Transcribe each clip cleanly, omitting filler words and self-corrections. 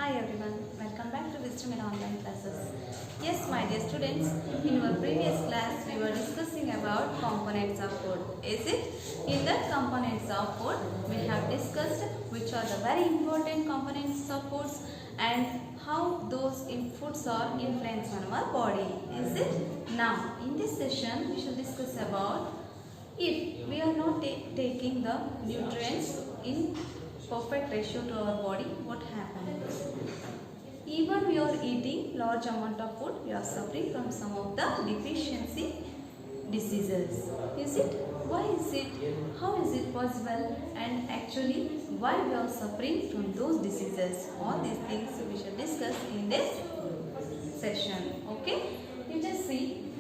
Hi everyone, welcome back to Wisdom in Online Classes. Yes, my dear students, in our previous class we were discussing about components of food. Is it? In the components of food, we have discussed which are the very important components of foods and how those foods are influence on our body. Is it? Now, in this session, we shall discuss about if we are not taking the nutrients in perfect ratio to our body, what happens? Even we are eating large amount of food, we are suffering from some of the deficiency diseases. Is it? Why is it? How is it possible? And actually, why we are suffering from those diseases? All these things we shall discuss in this session. Okay? You just see.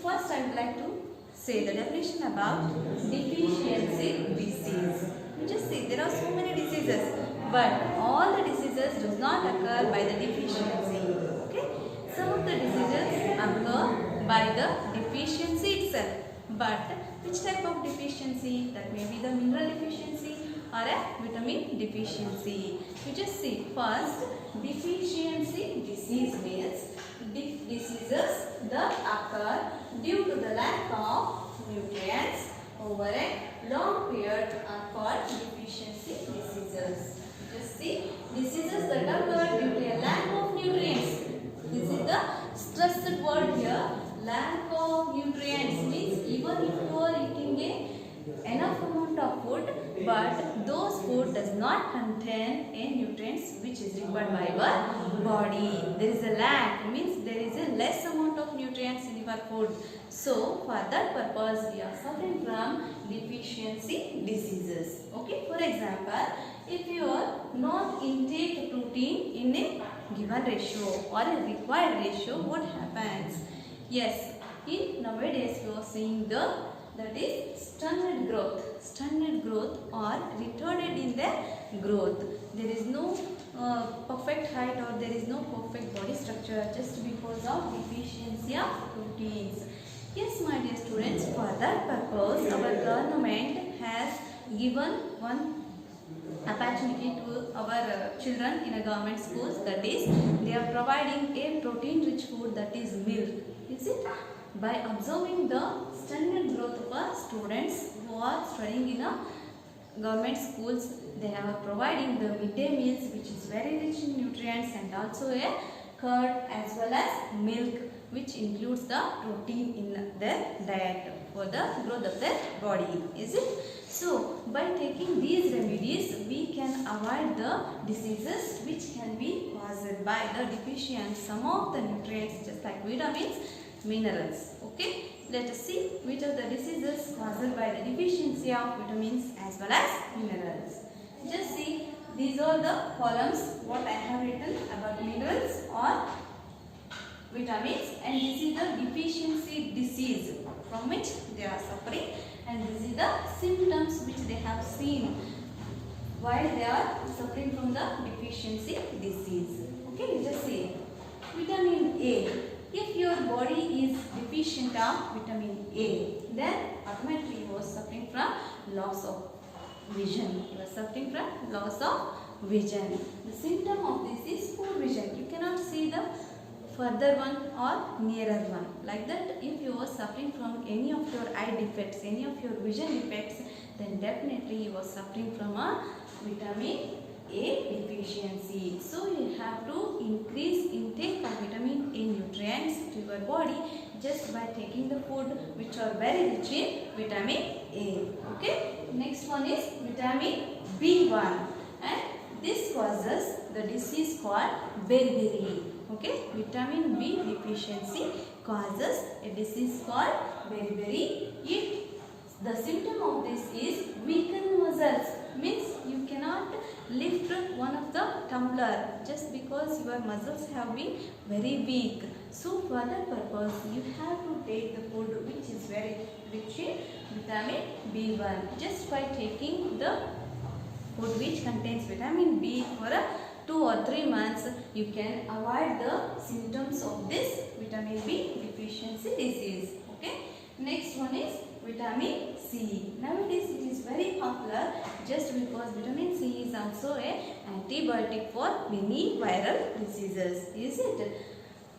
First, I would like to say the definition about deficiency disease. You just see there are so many diseases, but all the diseases does not occur by the deficiency. Okay, some of the diseases occur by the deficiency itself. But which type of deficiency? That may be the mineral deficiency or a vitamin deficiency. You just see first deficiency disease means diseases that occur due to the lack of nutrients over a long period are called deficiency diseases. Just see diseases that occur due to a lack of nutrients. This is the stressed word here. Lack of nutrients means even if you are eating enough amount of food, but those food does not contain a nutrients which is required by our body. There is a lack, means there is a less amount of nutrients in your food. So for that purpose we are suffering from deficiency diseases. Okay, for example, if you are not intake protein in a given ratio or a required ratio, what happens? Yes, in nowadays we are seeing that is stunted growth or retarded in the growth. There is no perfect height or there is no perfect body structure just because of deficiency of proteins. Yes, my dear students, for that purpose our government has given one opportunity to our children in a government schools, that is they are providing a protein rich food, that is milk. Is it? By observing the standard growth of our students who are studying in a government schools, they are providing the midday meals which is very rich in nutrients and also a curd as well as milk which includes the protein in their diet for the growth of their body. Is it? So by taking these remedies we can avoid the diseases which can be caused by the deficiency some of the nutrients just like vitamins, minerals. Okay, let us see which are the diseases caused by the deficiency of vitamins as well as minerals. Just see, these are the columns what I have written about minerals or vitamins, and this is the deficiency disease from which they are suffering, and this is the symptoms which they have seen while they are suffering from the deficiency disease. Okay, just see vitamin A. If your body is deficient of vitamin A, then automatically you are suffering from loss of vision. You are suffering from loss of vision. The symptom of this is poor vision. You cannot see the further one or nearer one. Like that, if you are suffering from any of your eye defects, any of your vision defects, then definitely you are suffering from a vitamin A deficiency. So you have to increase intake of vitamin A nutrients to your body just by taking the food which are very rich in vitamin A. Okay. Next one is vitamin B1, and this causes the disease called beriberi. Okay, vitamin B deficiency causes a disease called beriberi. The symptom of this is weakened muscles, means you cannot lift one of the tumbler just because your muscles have been very weak. So for that purpose you have to take the food which is very rich in vitamin B1. Just by taking the food which contains vitamin B for 2 or 3 months, you can avoid the symptoms of this vitamin B deficiency disease. Okay. Next one is vitamin C. Nowadays it is very popular just because vitamin C is also a antibiotic for many viral diseases. Is it?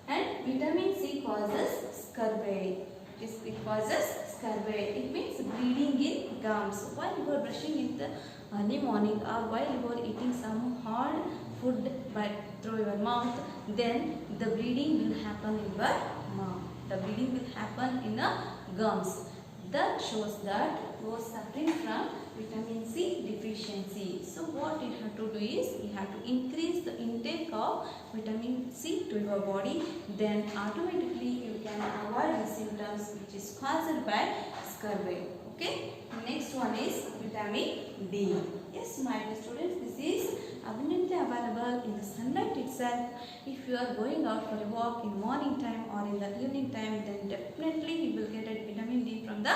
And vitamin C causes scurvy. It causes scurvy. It means bleeding in gums. While you are brushing in the early morning or while you are eating some hard food through your mouth, then the bleeding will happen in your mouth. The bleeding will happen in the gums. That shows that you are suffering from vitamin C deficiency. So what you have to do is you have to increase the intake of vitamin C to your body. Then automatically you can avoid the symptoms which is caused by scurvy. Okay. Next one is vitamin D. Yes, my dear students, this is abundantly available in the sunlight itself. If you are going out for a walk in morning time or in the evening time, then definitely you will get a vitamin D from the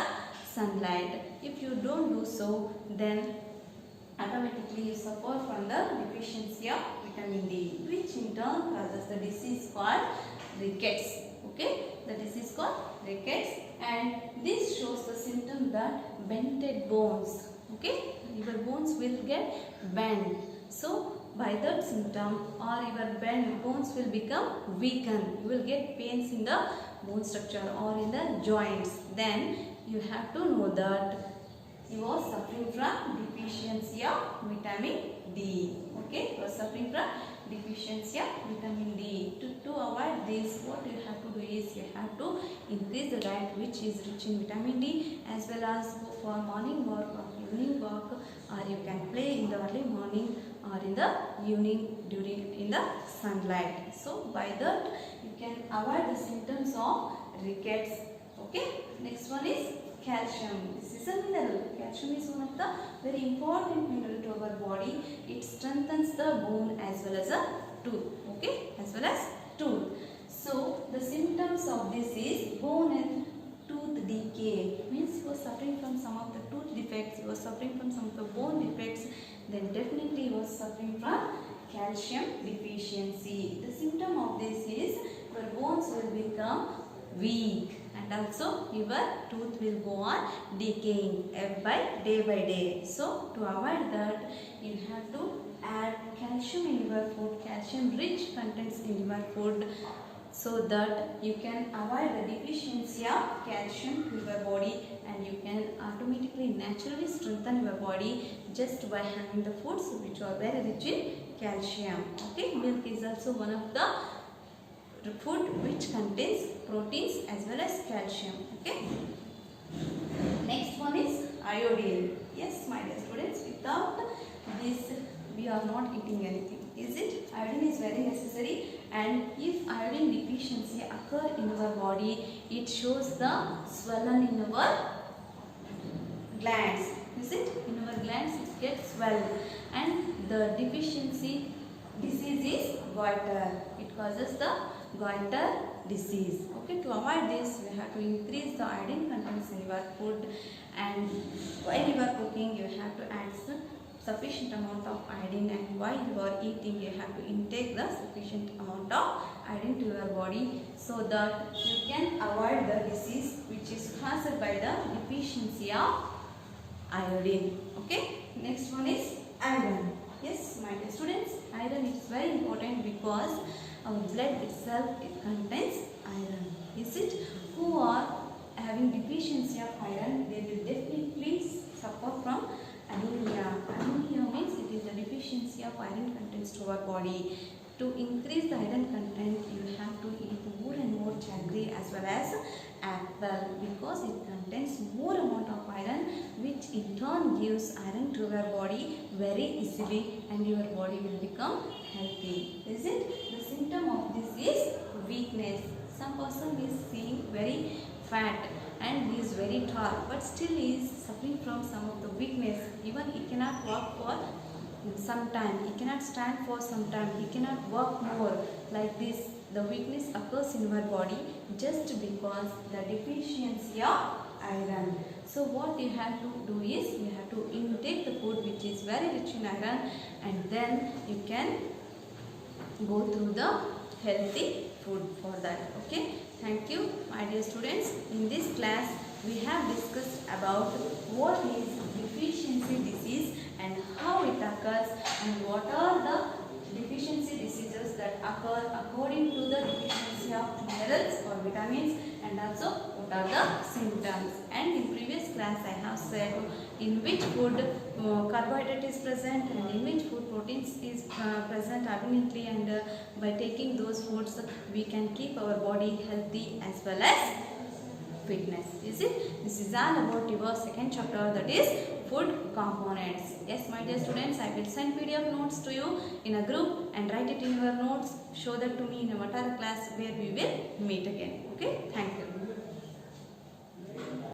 sunlight. If you don't do so, then automatically you suffer from the deficiency of vitamin D, which in turn causes the disease called rickets. Okay, the disease called rickets, and this shows the symptom that bented bones. Okay, your bones will get bent. So by that symptom, or your bones will become weakened. You will get pains in the bone structure or in the joints. Then you have to know that you are suffering from deficiency of vitamin D. Okay, you are suffering from deficiency of vitamin D. To avoid this, what you have to do is you have to increase the diet which is rich in vitamin D, as well as go for morning walk or evening walk, or you can play in the early morning or in the evening in the sunlight. So by that you can avoid the symptoms of rickets. Okay, next one is calcium. This is a mineral. Calcium is one of the very important mineral to our body. It strengthens the bone as well as a tooth. Okay, as well as tooth. So the symptoms of this is bone and tooth decay. Means you are suffering from some of the tooth defects, you are suffering from some of the bone defects, then definitely you are suffering from calcium deficiency. The symptom of this is your bones will become weak, and also your tooth will go on decaying day by day. So to avoid that, you have to add calcium in your food, calcium rich contents in your food, so that you can avoid the deficiency of calcium to your body, and you can automatically naturally strengthen your body just by having the foods which are very rich in calcium. Okay, milk is also one of the food which contains proteins as well as calcium. Okay, next one is iodine. Yes, my dear students, without this we are not eating anything, is it? Iodine is very necessary, and if iodine deficiency occur in our body, it shows the swelling in our glands. Is it? In our glands it gets swelled, and the deficiency disease is goiter. It causes the goiter disease. Okay, to avoid this, we have to increase the iodine contents in your food, and while you are cooking, you have to add sufficient amount of iodine, and while you are eating, you have to intake the sufficient amount of iodine to your body, so that you can avoid the disease which is caused by the deficiency of iodine. Okay, next one is iron. Yes, my dear students, iron is very important because our blood itself, it contains iron. Is it? Who are having deficiency of iron, they will definitely suffer from anemia. Anemia means it is a deficiency of iron contents to our body. To increase the iron content, you have to eat more and more jaggery as well as apple, because it contains more amount of iron, which in turn gives iron to your body very easily, and your body will become healthy. Is it? The symptom of this is weakness. Some person is seeing very fat and he is very tall, but still he is suffering from some of the weakness. Even he cannot walk for some time, he cannot stand for some time, he cannot walk more. Like this, the weakness occurs in our body just because the deficiency of iron. So what you have to do is you have to intake the food which is very rich in iron, and then you can go through the healthy food for that. Okay, thank you my dear students. In this class we have discussed about what is deficiency disease and how it occurs and what are the deficiency diseases that occur according to the deficiency of minerals or vitamins, and also what are the symptoms. And in previous class I have said in which food carbohydrate is present and in which food proteins is present abundantly, and by taking those foods we can keep our body healthy as well as fitness. Is it? This is all about your second chapter, that is food components. Yes, my dear students, I will send PDF notes to you in a group and write it in your notes. Show that to me in a Vatara class where we will meet again. Okay, thank you.